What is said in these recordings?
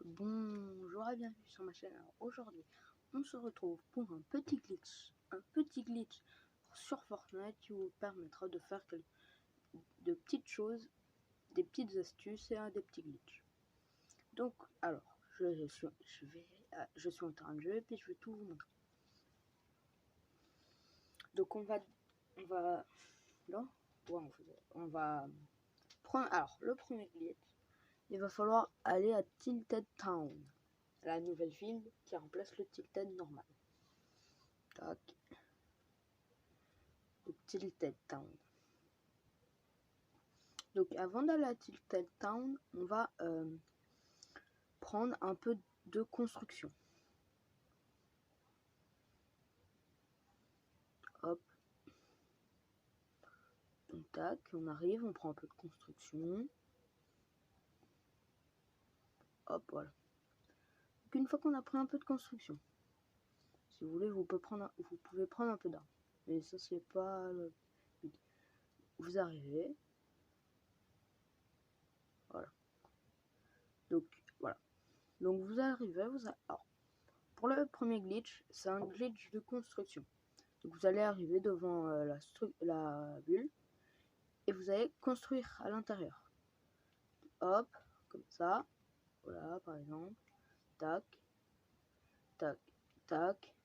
Bonjour et bienvenue sur ma chaîne. Alors aujourd'hui, on se retrouve pour un petit glitch sur Fortnite qui vous permettra de faire de petites choses, des petites astuces et des petits glitches. Donc, alors, je suis en train de jeu et puis je vais tout vous montrer. Donc on va prendre. Alors, le premier glitch, il va falloir aller à Tilted Town, la nouvelle ville qui remplace le Tilted normal. Tac. Tilted Town. Donc avant d'aller à Tilted Town, on va prendre un peu de construction. Hop. Donc tac, on arrive, on prend un peu de construction. Hop, voilà. Donc une fois qu'on a pris un peu de construction, si vous voulez, vous pouvez prendre un peu d'armes. Mais ça c'est pas le but. Vous arrivez. Voilà. Donc voilà. Donc vous arrivez, alors, pour le premier glitch, c'est un glitch de construction. Donc vous allez arriver devant la bulle et vous allez construire à l'intérieur. Hop, comme ça. Voilà, par exemple. Tac, tac, tac.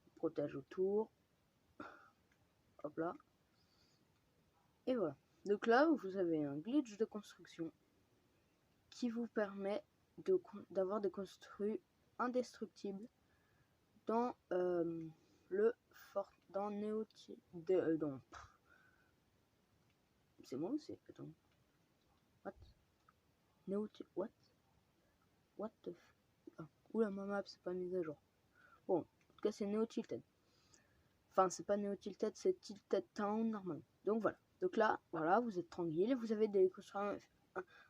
On protège autour. Hop là. Et voilà. Donc là, vous avez un glitch de construction qui vous permet d'avoir des construits indestructibles dans dans c'est moi ou c'est... Attends. What the f... Oula, ma map, c'est pas mise à jour. Bon, en tout cas, c'est Neo Tilted. Enfin, c'est pas Neo Tilted, c'est Tilted Town normal. Donc voilà. Donc là, voilà, vous êtes tranquille. Vous avez des constructions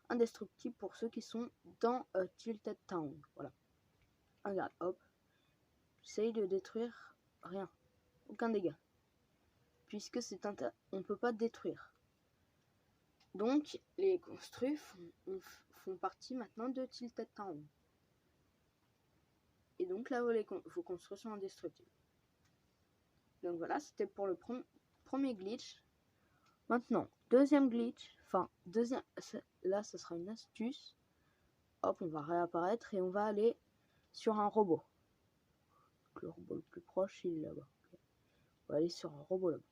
indestructibles pour ceux qui sont dans Tilted Town. Voilà. Regarde, hop. J'essaye de détruire rien. Aucun dégât. Puisque on peut pas détruire. Donc, les construits font partie maintenant de Tilted Town. Et donc là, vos constructions indestructibles. Donc voilà, c'était pour le premier glitch. Maintenant, deuxième glitch. Là, ce sera une astuce. Hop, on va réapparaître et on va aller sur un robot. Donc, le robot le plus proche, il est là-bas. On va aller sur un robot là-bas.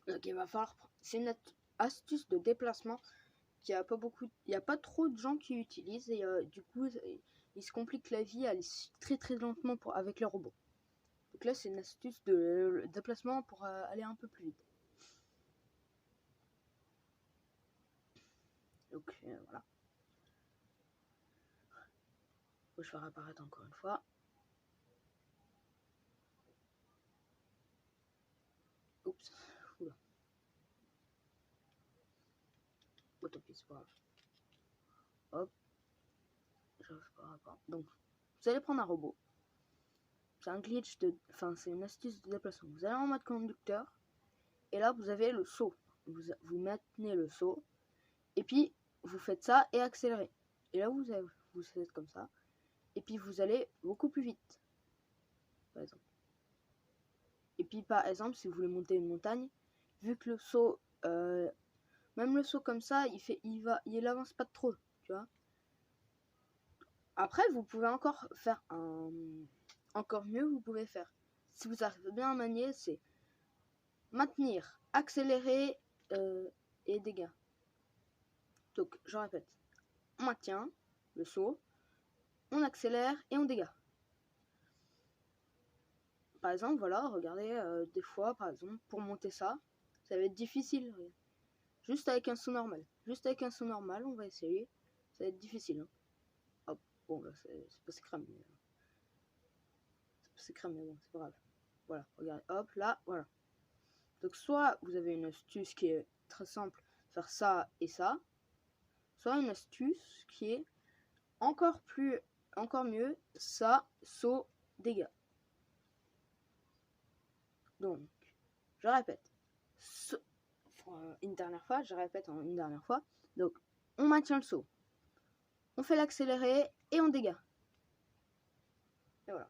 Donc il va falloir... C'est une astuce de déplacement qui a pas beaucoup... Il n'y a pas trop de gens qui utilisent et du coup, il se complique la vie à aller très très lentement avec les robots. Donc là, c'est une astuce de déplacement pour aller un peu plus vite. Donc voilà. Je vais réapparaître encore une fois. Oups. Oula. Autopie, c'est pas grave. Hop. J'arrive pas à rapport. Donc, vous allez prendre un robot. C'est un glitch de... Enfin, c'est une astuce de déplacement. Vous allez en mode conducteur. Et là, vous avez le saut. Vous maintenez le saut. Et puis, vous faites ça et accélérez. Et là, vous faites comme ça. Et puis, vous allez beaucoup plus vite. Par exemple. Et puis, par exemple, si vous voulez monter une montagne, vu que le saut... même le saut comme ça, il avance pas trop. Tu vois. Après, vous pouvez encore faire encore mieux, vous pouvez faire. Si vous arrivez bien à manier, c'est maintenir, accélérer et dégâts. Donc, je répète. On maintient le saut, on accélère et on dégâts. Par exemple, voilà, regardez, des fois, par exemple, pour monter ça va être difficile. Juste avec un saut normal. Juste avec un saut normal, on va essayer. Ça va être difficile. Hein. Hop, bon, là, c'est pas secret, mais... C'est crème, mais bon, c'est pas grave. Voilà, regardez, hop, là, voilà. Donc, soit vous avez une astuce qui est très simple, faire ça et ça. Soit une astuce qui est encore mieux, ça, saut, dégâts. Donc, je répète. Une dernière fois, je répète une dernière fois. Donc, on maintient le saut. on fait l'accélérer et on dégage. Et voilà.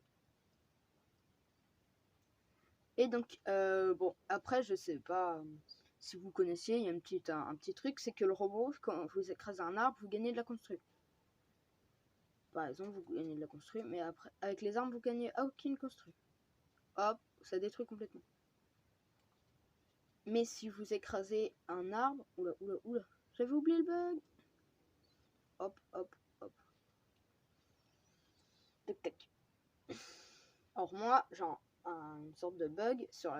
Et donc, bon, après, je sais pas si vous connaissiez, il y a un petit truc, c'est que le robot, quand vous écrasez un arbre, vous gagnez de la construction. Par exemple, vous gagnez de la construction, mais après, avec les armes, vous gagnez aucune construction. Hop, ça détruit complètement. Mais si vous écrasez un arbre, oula, j'avais oublié le bug. Hop. Tac, tac. Alors moi, genre, une sorte de bug sur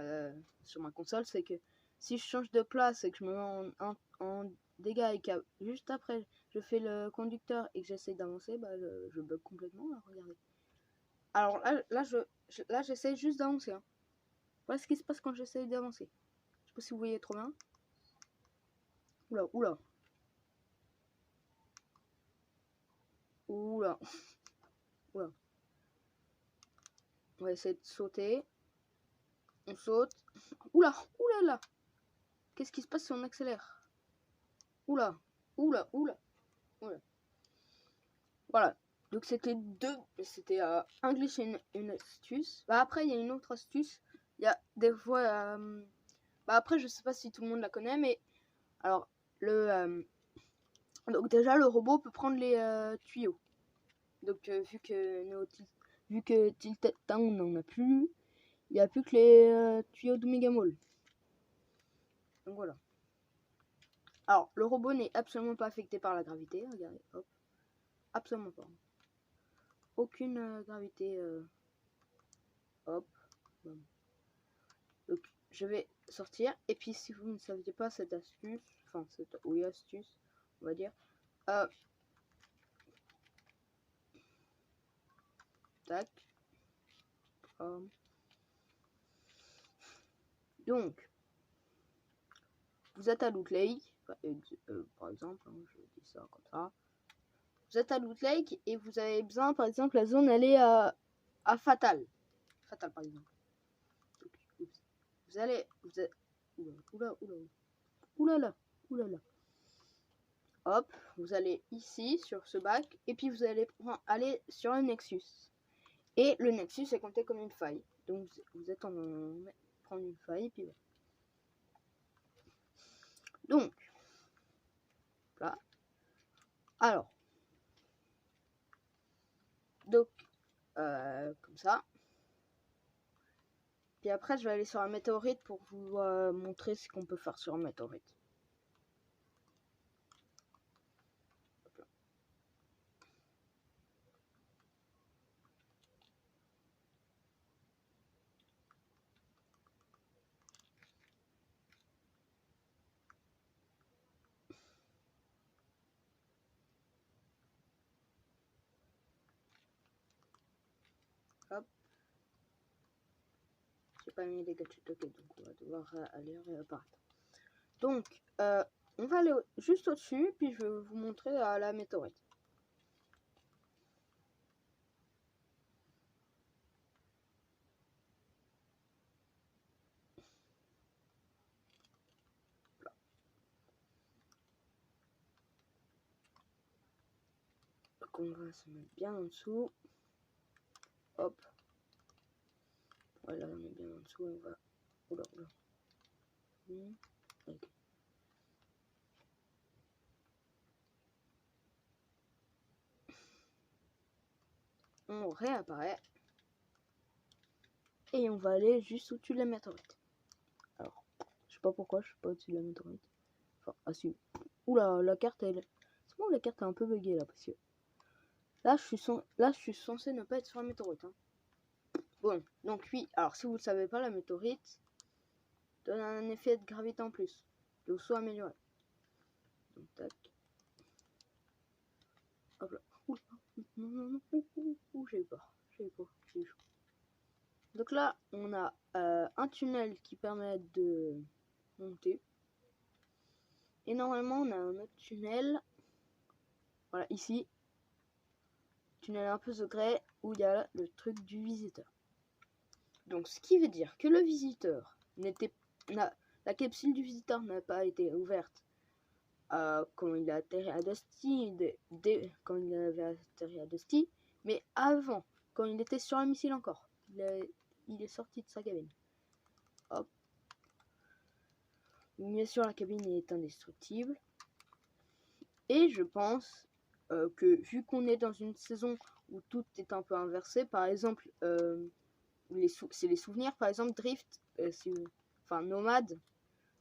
ma console, c'est que si je change de place et que je me mets en dégâts et que juste après je fais le conducteur et que j'essaie d'avancer, bah je bug complètement là, regardez. Alors là j'essaie juste d'avancer. Hein. Voilà ce qui se passe quand j'essaie d'avancer. Je sais pas si vous voyez trop bien. Oula. On va essayer de sauter. On saute. Oula là. Qu'est-ce qui se passe si on accélère? Oula. Voilà. Donc c'était un glitch et une astuce. Bah après il y a une autre astuce. Il y a des fois bah après je sais pas si tout le monde la connaît, mais alors donc déjà le robot peut prendre les tuyaux. Donc vu que Tilted Town n'en a plus, il n'y a plus que les tuyaux d'Omega Mall. Donc voilà. Alors le robot n'est absolument pas affecté par la gravité, regardez, hop. Absolument pas. Aucune gravité. Hop. Bon. Donc je vais sortir. Et puis si vous ne saviez pas cette astuce, enfin cette astuce, on va dire. Tac. Donc vous êtes à Loot Lake, par exemple, hein, je dis ça comme ça. Vous êtes à Loot Lake et vous avez besoin, par exemple, la zone elle est à Fatal. Fatal par exemple. Donc, vous êtes oulala. Hop, vous allez ici sur ce bac et puis vous allez aller sur le Nexus. Et le Nexus est compté comme une faille. Donc vous êtes en prendre une faille et puis voilà. Donc là. Alors. Donc comme ça. Puis après je vais aller sur un météorite pour vous montrer ce qu'on peut faire sur un météorite. Hop. J'ai pas mis les gadgets, ok, donc on va devoir aller réapparaître. Donc, on va aller juste au-dessus, puis je vais vous montrer la météorite. Donc on va se mettre bien en dessous. Hop. Voilà, on est bien en dessous, on va... Oula. Okay. On réapparaît. Et on va aller juste au-dessus de la météorite. Alors, je sais pas pourquoi je suis pas au-dessus de la météorite. Enfin, ah si. Oula, la carte elle... C'est bon, la carte est un peu buggée là, parce que... Là, je suis censé ne pas être sur la météorite. Hein. Bon, donc oui, alors si vous ne le savez pas, la météorite donne un effet de gravité en plus. Le saut amélioré. Donc tac. Hop là. Non. J'ai eu peur. J'ai eu chaud. Donc là, on a un tunnel qui permet de monter. Et normalement, on a un autre tunnel. Voilà, ici. Tunnel un peu secret où il y a le truc du visiteur. Donc ce qui veut dire que le visiteur la capsule du visiteur n'a pas été ouverte quand il a atterri à Dusty, quand il avait atterri à Dusty, mais avant, quand il était sur un missile encore. Il est sorti de sa cabine. Hop. Bien sûr, la cabine est indestructible. Et je pense que vu qu'on est dans une saison où tout est un peu inversé, par exemple, c'est les souvenirs, par exemple, Drift, Nomade,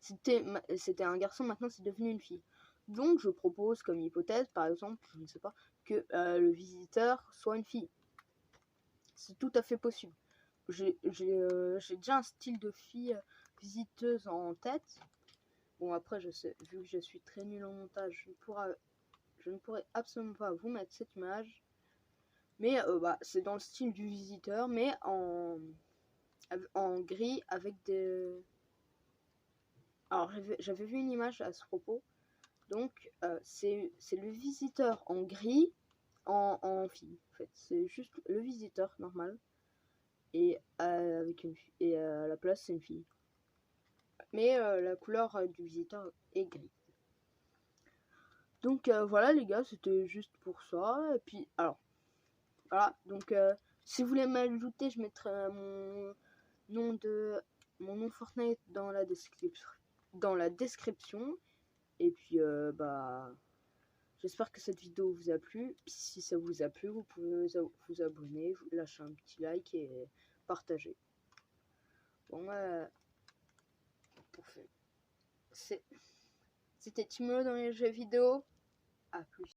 c'était un garçon, maintenant c'est devenu une fille. Donc je propose comme hypothèse, par exemple, je ne sais pas, que le visiteur soit une fille. C'est tout à fait possible. J'ai déjà un style de fille visiteuse en tête. Bon, après, je sais, vu que je suis très nul en montage, je ne pourrais absolument pas vous mettre cette image. Mais c'est dans le style du visiteur, mais en gris avec des... Alors, j'avais vu une image à ce propos. Donc, c'est le visiteur en gris en fille. En fait, c'est juste le visiteur normal. Et avec une fille. Et à la place, c'est une fille. Mais la couleur du visiteur est gris. Donc voilà les gars, c'était juste pour ça. Et puis, alors, voilà. Donc, si vous voulez m'ajouter, je mettrai mon nom Fortnite dans la description. Et puis, j'espère que cette vidéo vous a plu. Si ça vous a plu, vous pouvez vous abonner, lâcher un petit like et partager. Bon, c'était Timo dans les jeux vidéo. À plus.